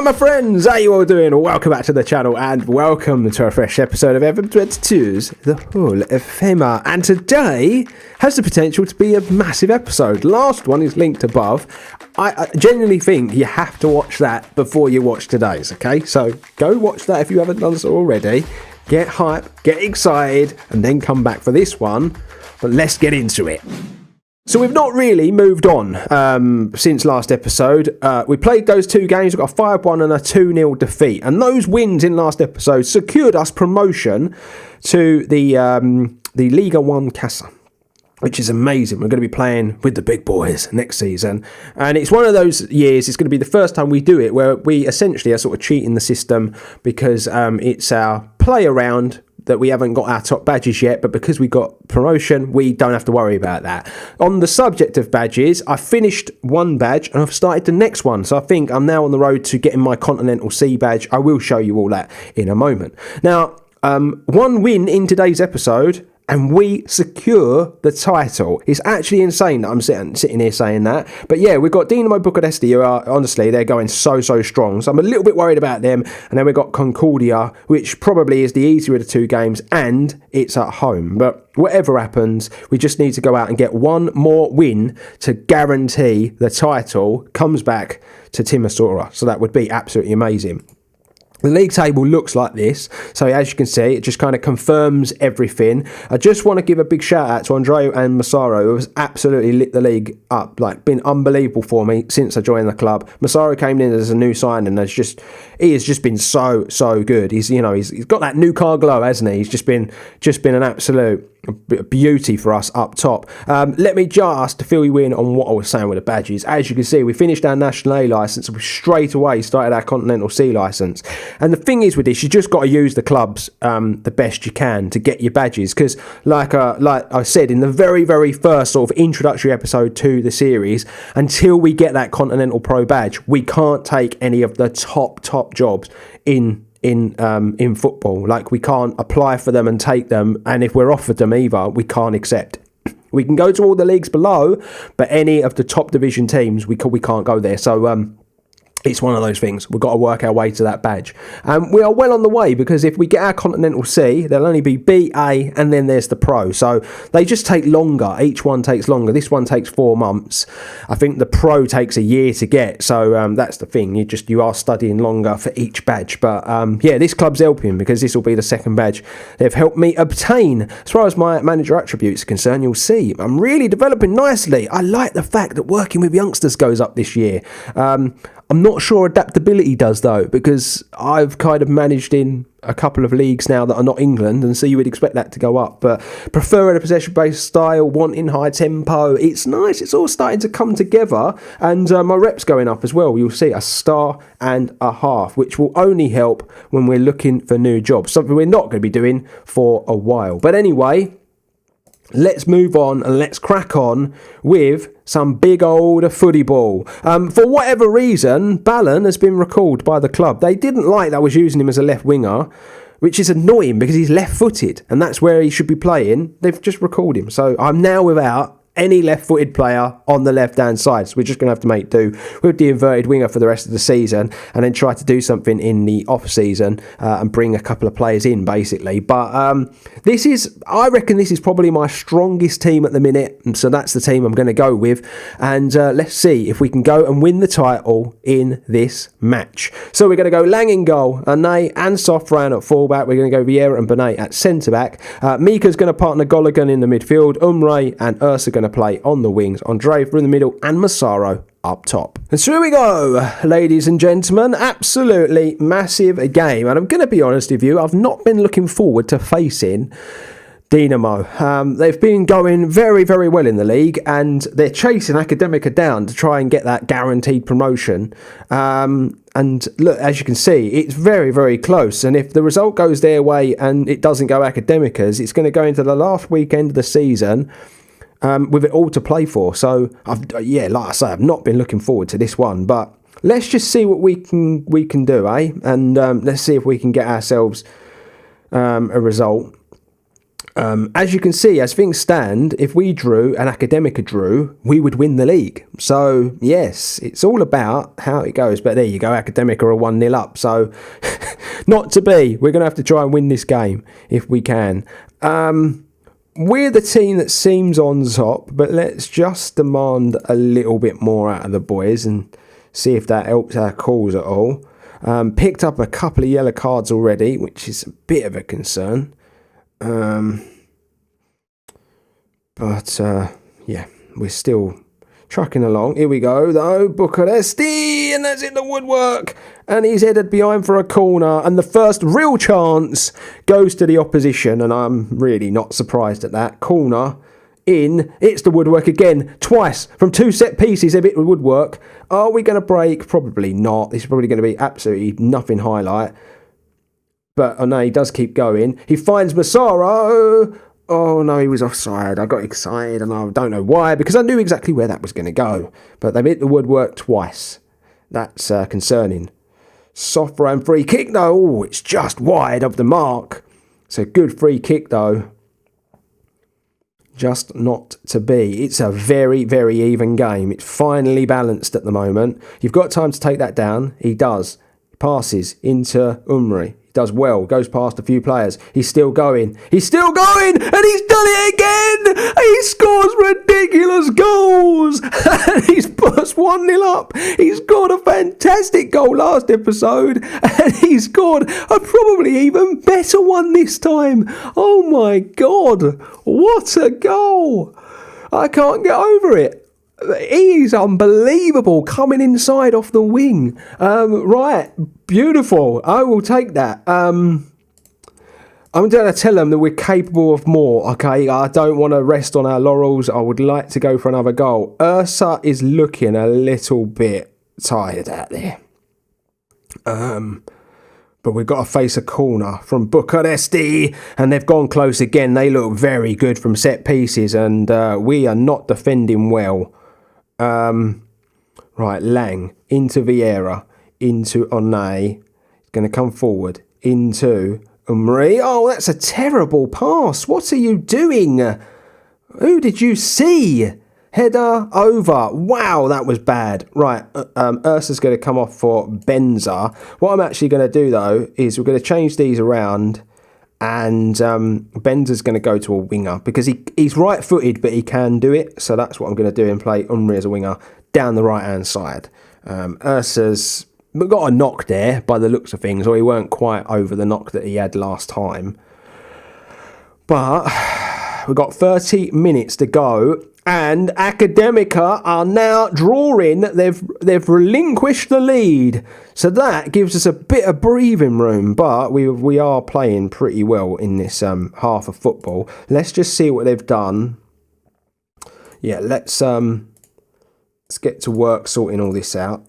my friends, how you all doing? Welcome back to the channel and welcome to a fresh episode of FM22's The Hall of Famer. And today has the potential to be a massive episode. Last one is linked above. I genuinely think you have to watch that before you watch today's, okay? So go watch that if you haven't done so already. Get hype, get excited, and then come back for this one. But let's get into it. So we've not really moved on since last episode. We played those two games. We got a 5-1 and a 2-0 defeat. And those wins in last episode secured us promotion to the Liga 1 Casa, which is amazing. We're going to be playing with the big boys next season. And it's one of those years, it's going to be the first time we do it, where we essentially are sort of cheating the system because it's our play around that we haven't got our top badges yet, but because we got promotion, we don't have to worry about that. On the subject of badges, I finished one badge and I've started the next one. So I think I'm now on the road to getting my Continental C badge. I will show you all that in a moment. Now, one win in today's episode, and we secure the title. It's actually insane that I'm sitting here saying that. But yeah, we've got Dinamo Bucharest, who are, honestly, they're going so strong. So I'm a little bit worried about them. And then we've got Concordia, which probably is the easier of the two games, and it's at home. But whatever happens, we just need to go out and get one more win to guarantee the title comes back to Timişoara. So that would be absolutely amazing. The league table looks like this, so as you can see, it just kind of confirms everything. I just want to give a big shout out to Andreu and Massaro, who has absolutely lit the league up, like been unbelievable for me since I joined the club. Massaro came in as a new sign and he has just been so good. He's got that new car glow, hasn't he? He's just been an absolute beauty for us up top. Let me just fill you in on what I was saying with the badges. As you can see, we finished our National A licence and we straight away started our Continental C licence. And the thing is with this, you just got to use the clubs the best you can to get your badges, because like I said in the very first sort of introductory episode to the series, until we get that Continental Pro badge, we can't take any of the top jobs in football. Like, we can't apply for them and take them, and if we're offered them either, we can't accept. We can go to all the leagues below, but any of the top division teams, we can't go there. So it's one of those things. We've got to work our way to that badge. We are well on the way, because if we get our Continental C, there'll only be B, A, and then there's the Pro. So they just take longer. Each one takes longer. This one takes 4 months. I think the Pro takes a year to get. So that's the thing. You are studying longer for each badge. But yeah, this club's helping, because this will be the second badge they've helped me obtain. As far as my manager attributes are concerned, you'll see I'm really developing nicely. I like the fact that working with youngsters goes up this year. I'm not sure adaptability does, though, because I've kind of managed in a couple of leagues now that are not England, and so you would expect that to go up. But prefer a possession-based style, wanting high tempo. It's nice. It's all starting to come together, and my rep's going up as well. You'll see a 1.5 stars, which will only help when we're looking for new jobs, something we're not going to be doing for a while. But anyway, let's move on and let's crack on with some big old footy ball. For whatever reason, Ballon has been recalled by the club. They didn't like that I was using him as a left winger, which is annoying because he's left-footed and that's where he should be playing. They've just recalled him. So I'm now without any left-footed player on the left-hand side. So we're just going to have to make do with the inverted winger for the rest of the season, and then try to do something in the off-season and bring a couple of players in, basically. But I reckon this is probably my strongest team at the minute, and so that's the team I'm going to go with. And let's see if we can go and win the title in this match. So we're going to go Lang in goal, Ane and Sofran at fullback. We're going to go Vieira and Benet at centre-back. Mika's going to partner Goligan in the midfield. Umre and Ursa going to play on the wings, Andrei through the middle, and Massaro up top. And so here we go, ladies and gentlemen. Absolutely massive game, and I'm going to be honest with you, I've not been looking forward to facing Dinamo. They've been going very well in the league, and they're chasing Academica down to try and get that guaranteed promotion. And look, as you can see, it's very close, and if the result goes their way and it doesn't go Academica's, it's going to go into the last weekend of the season with it all to play for. So like I say, I've not been looking forward to this one, but let's just see what we can do, eh? And let's see if we can get ourselves a result. As you can see, as things stand, if we drew and Academica drew, we would win the league. So, yes, it's all about how it goes. But there you go, Academica are 1-0 up. So, not to be. We're going to have to try and win this game if we can. We're the team that seems on top, but let's just demand a little bit more out of the boys and see if that helps our cause at all. Picked up a couple of yellow cards already, which is a bit of a concern. Yeah, we're still trucking along. Here we go, though. Bucharesti, and that's in the woodwork. And he's headed behind for a corner. And the first real chance goes to the opposition. And I'm really not surprised at that. Corner in. It's the woodwork again. Twice. From 2 set pieces, a bit of woodwork. Are we going to break? Probably not. This is probably going to be absolutely nothing highlight. But, oh no, he does keep going. He finds Massaro. Oh no, he was offside. I got excited and I don't know why, because I knew exactly where that was going to go. But they hit the woodwork twice. That's concerning. Sofra and free kick though. Oh, it's just wide of the mark. It's a good free kick though. Just not to be. It's a very, very even game. It's finally balanced at the moment. You've got time to take that down. He does. Passes into Umri. Does well, goes past a few players. He's still going, and he's done it again. He scores ridiculous goals, and he's put us 1-0 up. He scored a fantastic goal last episode, and he scored a probably even better one this time. Oh my god, what a goal! I can't get over it. He's unbelievable, coming inside off the wing. Right, beautiful. I will take that. I'm going to tell them that we're capable of more, okay? I don't want to rest on our laurels. I would like to go for another goal. Ursa is looking a little bit tired out there. But we've got to face a corner from Bucharesti, and they've gone close again. They look very good from set pieces, and we are not defending well. Right, Lang into Vieira, into Onay. He's going to come forward into Umri. Oh, that's a terrible pass. What are you doing? Who did you see? Header over. Wow, that was bad. Right, Ursa's going to come off for Benza. What I'm actually going to do, though, is we're going to change these around. And Benza's going to go to a winger because he's right-footed, but he can do it. So that's what I'm going to do and play Umri as a winger down the right-hand side. Ursa's got a knock there by the looks of things, or he weren't quite over the knock that he had last time. But we've got 30 minutes to go. And Academica are now drawing. They've relinquished the lead. So that gives us a bit of breathing room. But we are playing pretty well in this half of football. Let's just see what they've done. Yeah, let's get to work sorting all this out.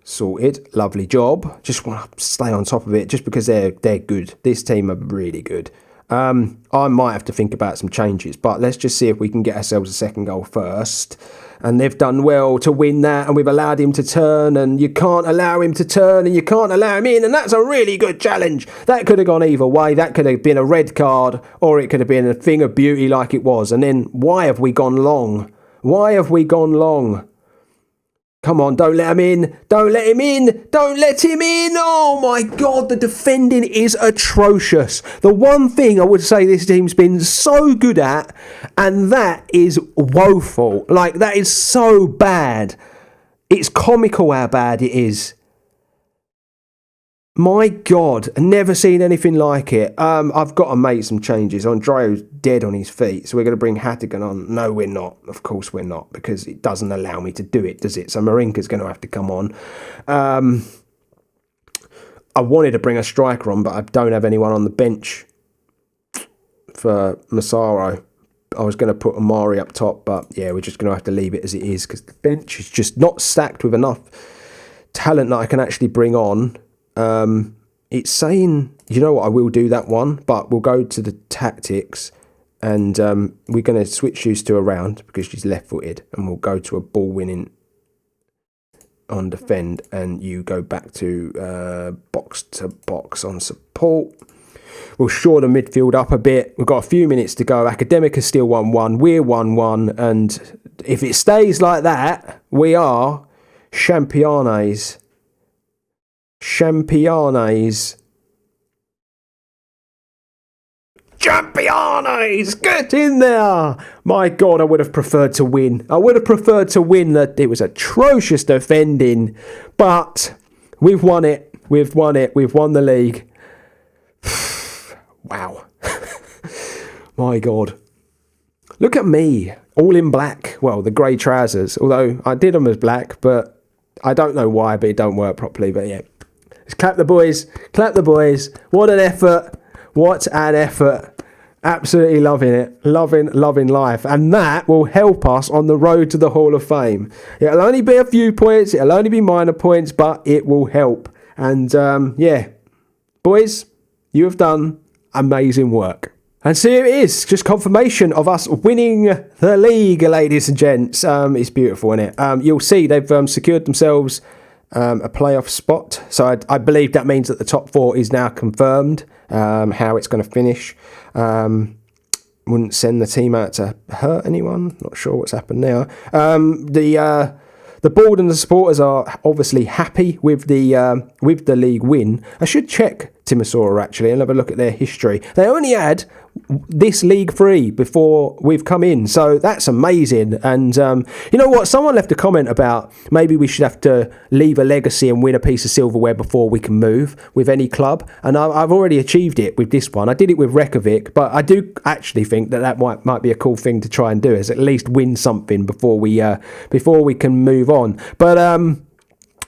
Sorted. Lovely job. Just want to stay on top of it just because they're good. This team are really good. I might have to think about some changes, but let's just see if we can get ourselves a second goal first. And they've done well to win that, and we've allowed him to turn, and you can't allow him to turn, and you can't allow him in, and that's a really good challenge. That could have gone either way. That could have been a red card, or it could have been a thing of beauty like it was. And then why have we gone long? Why have we gone long? Come on, don't let him in. Don't let him in. Don't let him in. Oh, my God. The defending is atrocious. The one thing I would say this team's been so good at, and that is woeful. Like, that is so bad. It's comical how bad it is. My God, never seen anything like it. I've got to make some changes. Andreo's dead on his feet, so we're going to bring Hattigan on. No, we're not. Of course we're not, because it doesn't allow me to do it, does it? So Marinka's going to have to come on. I wanted to bring a striker on, but I don't have anyone on the bench for Massaro. I was going to put Amari up top, but yeah, we're just going to have to leave it as it is, because the bench is just not stacked with enough talent that I can actually bring on. It's saying, you know what, I will do that one, but we'll go to the tactics, and we're going to switch you to around because she's left-footed, and we'll go to a ball winning on defend, and you go back to box on support. we'll shore the midfield up a bit. We've got a few minutes to go. Academic is still 1-1. We're 1-1. And if it stays like that, we are Championes. Championes. Championes! Get in there! My God, I would have preferred to win. I would have preferred to win. That it was atrocious defending. But we've won it. We've won it. We've won the league. Wow. My God. Look at me. All in black. Well, the grey trousers. Although I did them as black, but I don't know why, but it don't work properly. But yeah. Let's clap the boys. Clap the boys. What an effort. What an effort. Absolutely loving it. Loving life. And that will help us on the road to the Hall of Fame. It'll only be a few points. It'll only be minor points, but it will help. And yeah, boys, you have done amazing work. And so here it is, just confirmation of us winning the league, ladies and gents. It's beautiful, isn't it? You'll see they've secured themselves a playoff spot. So I believe that means that the top four is now confirmed. How it's going to finish. Wouldn't send the team out to hurt anyone. Not sure what's happened now. The board and the supporters are obviously happy with the league win. I should check Timişoara actually and have a look at their history. They only had this League 3 before we've come in, so that's amazing. And you know what, someone left a comment about maybe we should have to leave a legacy and win a piece of silverware before we can move with any club, and I've already achieved it with this one. I did it with Reykjavik, but I do actually think that might be a cool thing to try and do, is at least win something before we can move on. But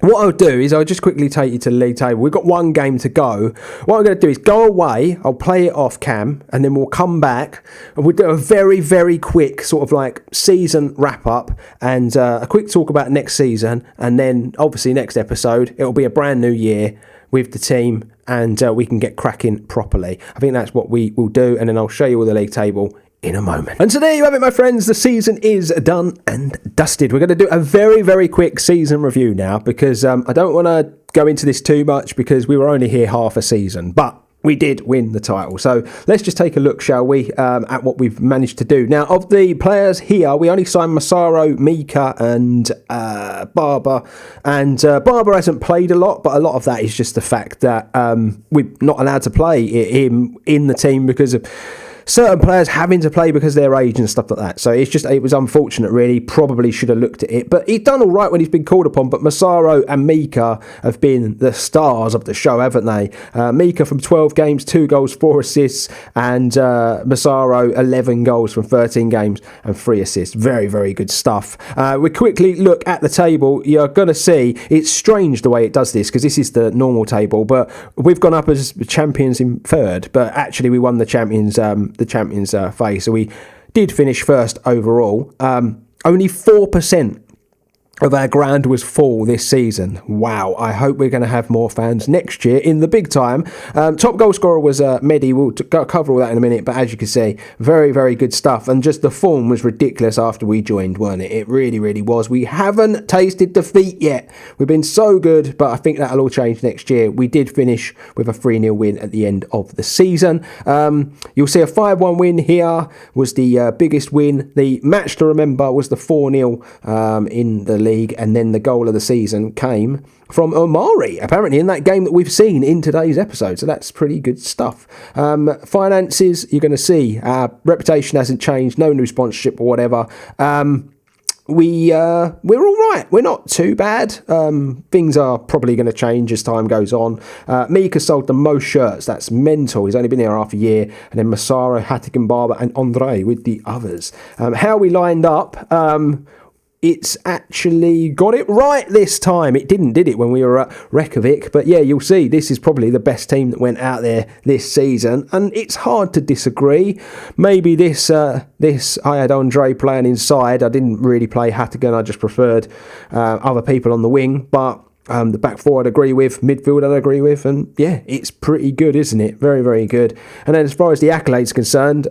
what I'll do is I'll just quickly take you to the league table. We've got one game to go. What I'm going to do is go away. I'll play it off cam, and then we'll come back and we'll do a very, very quick sort of like season wrap up and a quick talk about next season. And then obviously next episode, it'll be a brand new year with the team, and we can get cracking properly. I think that's what we will do. And then I'll show you all the league table in a moment. And so there you have it, my friends. The season is done and dusted. We're going to do a very, very quick season review now, because I don't want to go into this too much because we were only here half a season, but we did win the title. So let's just take a look, shall we, at what we've managed to do. Now, of the players here, we only signed Massaro, Mika and Barber. And Barber hasn't played a lot, but a lot of that is just the fact that we're not allowed to play him in the team because of certain players having to play because of their age and stuff like that. So it was unfortunate, really. Probably should have looked at it, but he's done all right when he's been called upon. But Massaro and Mika have been the stars of the show, haven't they? Mika from 12 games, 2 goals, 4 assists, and Massaro 11 goals from 13 games and 3 assists. Very, very good stuff. We quickly look at the table. You're going to see it's strange the way it does this, because this is the normal table, but we've gone up as champions in third, but actually we won the champions phase, so we did finish first overall. Only 4% of our ground was full this season. Wow, I hope we're going to have more fans next year in the big time. Top goal scorer was Mehdi. We'll cover all that in a minute, but as you can see, very, very good stuff. And just the form was ridiculous after we joined, weren't it? It really, really was. We haven't tasted defeat yet. We've been so good, but I think that'll all change next year. We did finish with a 3-0 win at the end of the season. You'll see a 5-1 win here was the biggest win. The match to remember was the 4-0 in the league, and then the goal of the season came from Omari, apparently in that game that we've seen in today's episode, so that's pretty good stuff. Finances, you're going to see our reputation hasn't changed, no new sponsorship or whatever. We're all right. We're not too bad. Things are probably going to change as time goes on. Mika sold the most shirts. That's mental. He's only been here half a year. And then Massaro, Hattigan, Barber and Andre with the others. How we lined up, it's actually got it right this time. It didn't, did it, when we were at Reykjavik? But yeah, you'll see this is probably the best team that went out there this season, and it's hard to disagree. Maybe this I had Andre playing inside. I didn't really play Hattigan. I just preferred other people on the wing, but the back four I'd agree with, midfield I'd agree with, and yeah, it's pretty good, isn't it? Very, very good. And then as far as the accolades concerned,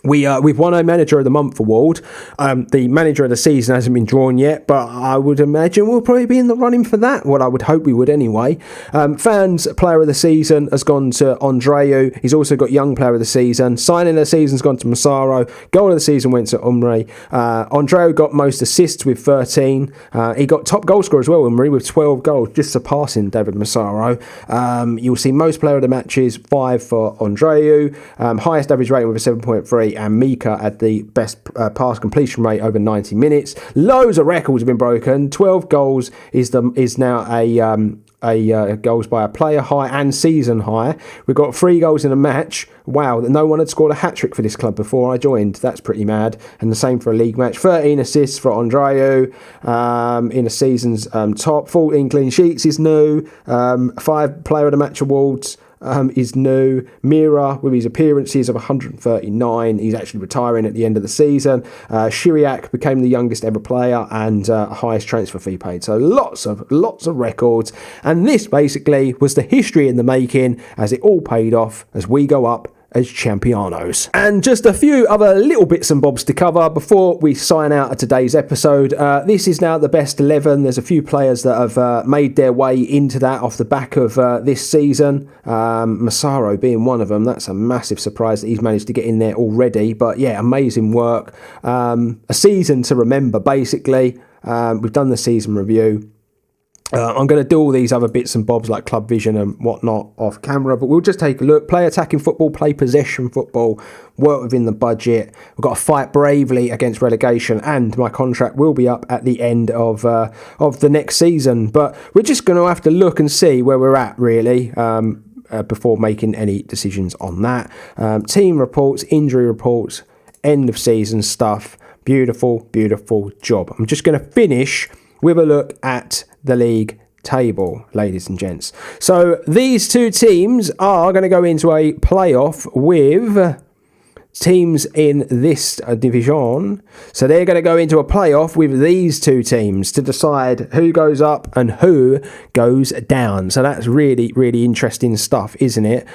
We've won a Manager of the Month award. The Manager of the Season hasn't been drawn yet, but I would imagine we'll probably be in the running for that. Well, I would hope we would anyway. Fans Player of the Season has gone to Andreu. He's also got Young Player of the Season. Signing of the Season's gone to Massaro. Goal of the Season went to Umri. Andreu got most assists with 13. He got top goal scorer as well, Umri, with 12 goals, just surpassing David Massaro. You'll see most Player of the Matches, 5 for Andreu. Highest average rating with a 7.3. And Mika had the best pass completion rate over 90 minutes. Loads of records have been broken. 12 goals is now a goals by a player high and season high. We've got 3 goals in a match. Wow, no one had scored a hat-trick for this club before I joined. That's pretty mad. And the same for a league match. 13 assists for Andreu in a season's top. 14 clean sheets is new. 5 Player of the Match awards is new. Mira, with his appearances of 139, he's actually retiring at the end of the season. Shiriak became the youngest ever player and highest transfer fee paid. So lots of records. And this basically was the history in the making, as it all paid off as we go up as Champianos. And just a few other little bits and bobs to cover before we sign out of today's episode. This is now the best 11. There's a few players that have made their way into that off the back of this season. Massaro being one of them. That's a massive surprise that he's managed to get in there already. But yeah, amazing work. A season to remember, basically. We've done the season review. I'm going to do all these other bits and bobs like club vision and whatnot off camera, but we'll just take a look. Play attacking football, play possession football, work within the budget. We've got to fight bravely against relegation, and my contract will be up at the end of the next season. But we're just going to have to look and see where we're at, really, before making any decisions on that. Team reports, injury reports, end of season stuff. Beautiful, beautiful job. I'm just going to finish with a look at the league table, ladies and gents. So these two teams are going to go into a playoff with teams in this division. So they're going to go into a playoff with these two teams to decide who goes up and who goes down. So that's really, really interesting stuff, isn't it?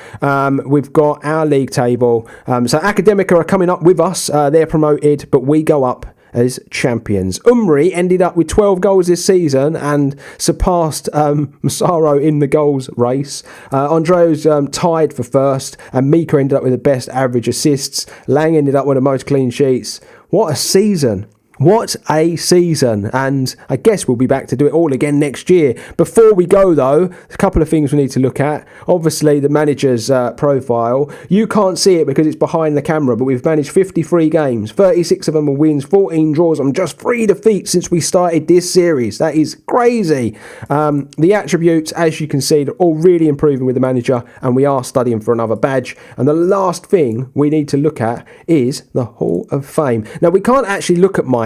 We've got our league table. So Academica are coming up with us. They're promoted, but we go up as champions. Umri ended up with 12 goals this season and surpassed Massaro in the goals race. Andreu's tied for first, and Mika ended up with the best average assists. Lang ended up with the most clean sheets. What a season. What a season, and I guess we'll be back to do it all again next year. Before we go though, a couple of things we need to look at. Obviously the manager's profile. You can't see it because it's behind the camera, but we've managed 53 games, 36 of them are wins, 14 draws and just 3 defeats since we started this series. That is crazy. The attributes, as you can see, they're all really improving with the manager, and we are studying for another badge. And the last thing we need to look at is the Hall of Fame. Now we can't actually look at my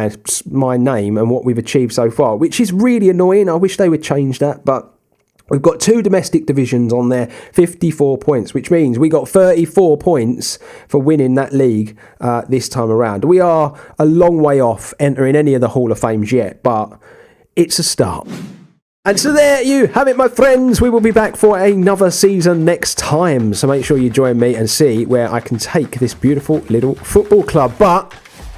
name and what we've achieved so far, which is really annoying. I wish they would change that, but we've got 2 domestic divisions on there, 54 points, which means we got 34 points for winning that league this time around. We are a long way off entering any of the Hall of Fames yet, but it's a start. And so there you have it, my friends. We will be back for another season next time, so make sure you join me and see where I can take this beautiful little football club. But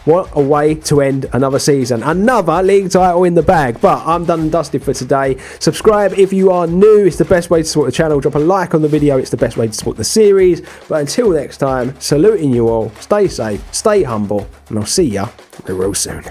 what a way to end another season. Another league title in the bag. But I'm done and dusted for today. Subscribe if you are new. It's the best way to support the channel. Drop a like on the video. It's the best way to support the series. But until next time, saluting you all. Stay safe, stay humble, and I'll see ya real soon.